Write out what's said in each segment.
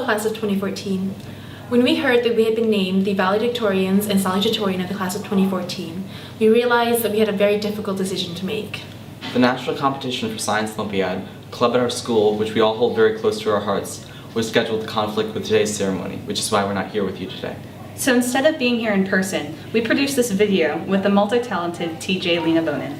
class of 2014. When we heard that we had been named the Valedictorians and Salutatorian of the class of 2014, we realized that we had a very difficult decision to make. The national competition for Science Olympiad, a club at our school, which we all hold very close to our hearts, was scheduled to conflict with today's ceremony, which is why we're not here with you today. So instead of being here in person, we produced this video with the multi-talented TJ Lena Bonin.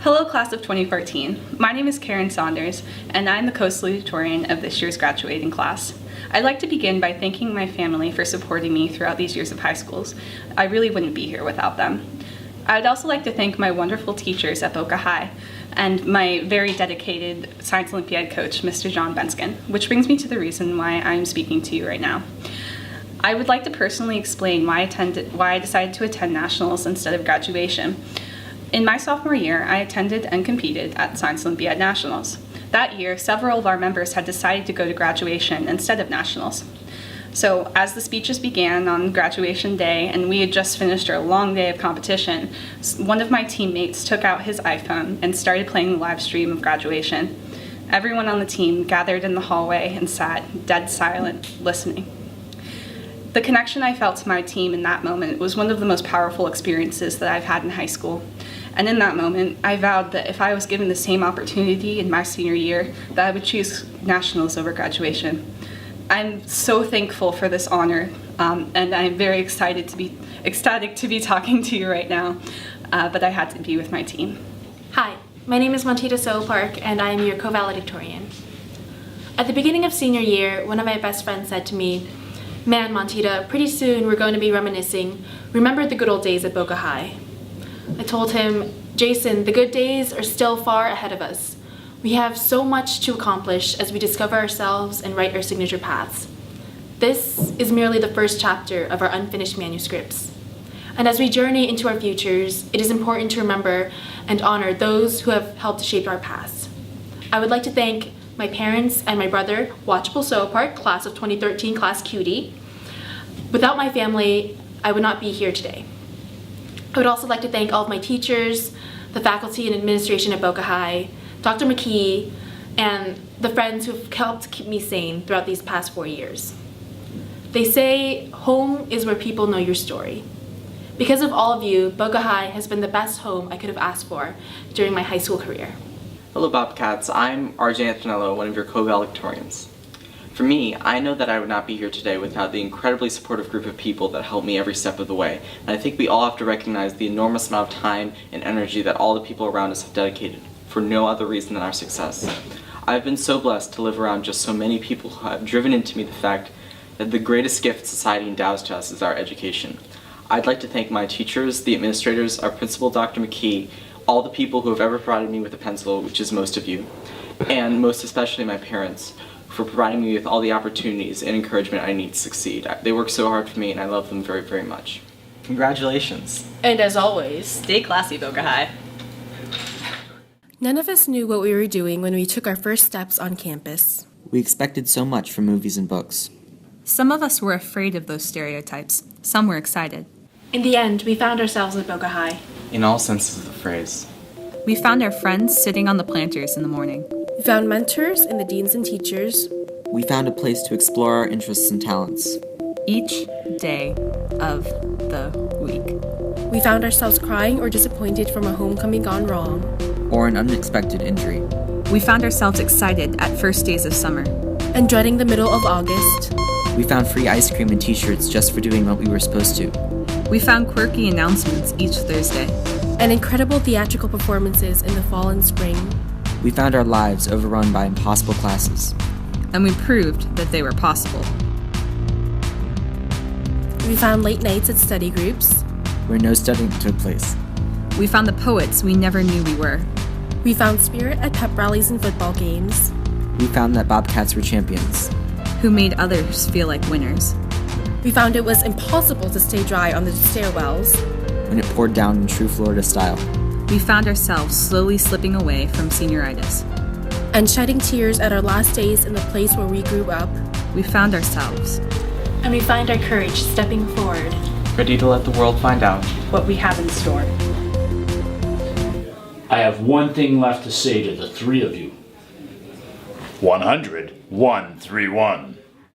Hello class of 2014, my name is Karen Saunders, and I'm the Co-Salutatorian of this year's graduating class. I'd like to begin by thanking my family for supporting me throughout these years of high schools. I really wouldn't be here without them. I'd also like to thank my wonderful teachers at Boca High and my very dedicated Science Olympiad coach, Mr. John Benskin, which brings me to the reason why I'm speaking to you right now. I would like to personally explain why I decided to attend nationals instead of graduation. In my sophomore year, I attended and competed at Science Olympiad Nationals. That year, several of our members had decided to go to graduation instead of nationals. So as the speeches began on graduation day and we had just finished our long day of competition, one of my teammates took out his iPhone and started playing the live stream of graduation. Everyone on the team gathered in the hallway and sat dead silent, listening. The connection I felt to my team in that moment was one of the most powerful experiences that I've had in high school. And in that moment, I vowed that if I was given the same opportunity in my senior year, that I would choose nationals over graduation. I'm so thankful for this honor, and I'm very ecstatic to be talking to you right now, but I had to be with my team. Hi, my name is Monte De Sol Park, and I am your Co-Valedictorian. At the beginning of senior year, one of my best friends said to me, "Man, Montita, pretty soon we're going to be reminiscing. Remember the good old days at Boca High." I told him, "Jason, the good days are still far ahead of us. We have so much to accomplish as we discover ourselves and write our signature paths. This is merely the first chapter of our unfinished manuscripts. And as we journey into our futures, it is important to remember and honor those who have helped shape our paths. I would like to thank my parents and my brother, Watchable So Park, class of 2013, class cutie. Without my family, I would not be here today. I would also like to thank all of my teachers, the faculty and administration at Boca High, Dr. McKee, and the friends who have helped keep me sane throughout these past 4 years. They say home is where people know your story. Because of all of you, Boca High has been the best home I could have asked for during my high school career." Hello Bobcats, I'm RJ Antonello, one of your Co-Valedictorians. For me, I know that I would not be here today without the incredibly supportive group of people that helped me every step of the way, and I think we all have to recognize the enormous amount of time and energy that all the people around us have dedicated, for no other reason than our success. I've been so blessed to live around just so many people who have driven into me the fact that the greatest gift society endows to us is our education. I'd like to thank my teachers, the administrators, our principal, Dr. McKee, all the people who have ever provided me with a pencil, which is most of you, and most especially my parents, for providing me with all the opportunities and encouragement I need to succeed. They work so hard for me and I love them very, very much. Congratulations. And as always, stay classy, Boca High. None of us knew what we were doing when we took our first steps on campus. We expected so much from movies and books. Some of us were afraid of those stereotypes. Some were excited. In the end, we found ourselves at Boca High. In all senses of the phrase. We found our friends sitting on the planters in the morning. We found mentors in the deans and teachers. We found a place to explore our interests and talents. Each day of the week. We found ourselves crying or disappointed from a homecoming gone wrong. Or an unexpected injury. We found ourselves excited at first days of summer. And dreading the middle of August. We found free ice cream and t-shirts just for doing what we were supposed to. We found quirky announcements each Thursday. And incredible theatrical performances in the fall and spring. We found our lives overrun by impossible classes. And we proved that they were possible. We found late nights at study groups. Where no studying took place. We found the poets we never knew we were. We found spirit at pep rallies and football games. We found that Bobcats were champions. Who made others feel like winners. We found it was impossible to stay dry on the stairwells. When it poured down in true Florida style. We found ourselves slowly slipping away from senioritis. And shedding tears at our last days in the place where we grew up. We found ourselves. And we find our courage stepping forward. Ready to let the world find out what we have in store. I have one thing left to say to the three of you. 100-131.